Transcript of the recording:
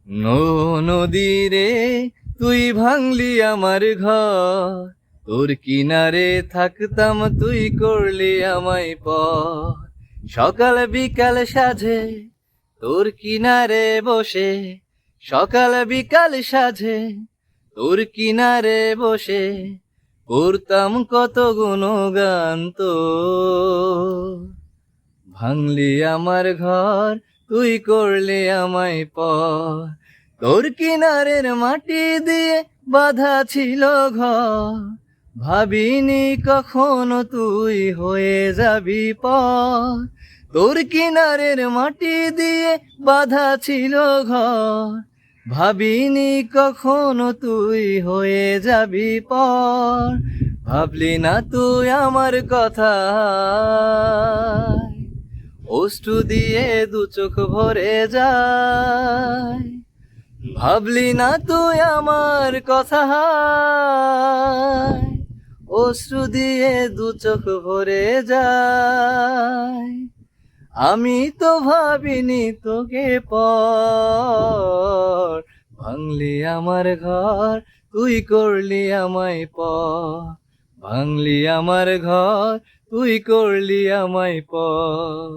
নদী রে তুই ভাঙলি আমার ঘর, তোর কিনারে থাকতাম তুই করলি আমায় পর। সকাল বিকাল সাজে তোর কিনারে বসে, সকাল বিকাল সাজে তোর কিনারে বসে করতাম কত গুণগান তোর। ভাঙলি আমার ঘর, তুই করলি আমায় পর। তোর কিনারের মাটি দিয়ে বাঁধা ছিল ঘর, ভাবিনি কখনো তুই হয়ে যাবি পর। তোর কিনারের মাটি দিয়ে বাঁধা ছিল ঘর, ভাবিনি কখনো তুই হয়ে যাবি পর। ভাবলি না তুই আমার কথা, অশ্রু দিয়ে দু চোখ ভরে যায়। ভাবলি না তুই আমার কথা, অশ্রু দিয়ে দু চোখ ভরে যায়। আমি তো ভাবিনি তোকে পর, ভাঙলি আমার ঘর, তুই করলি আমায় পর। ভাঙলি আমার ঘর, তুই করলি আমায় পর।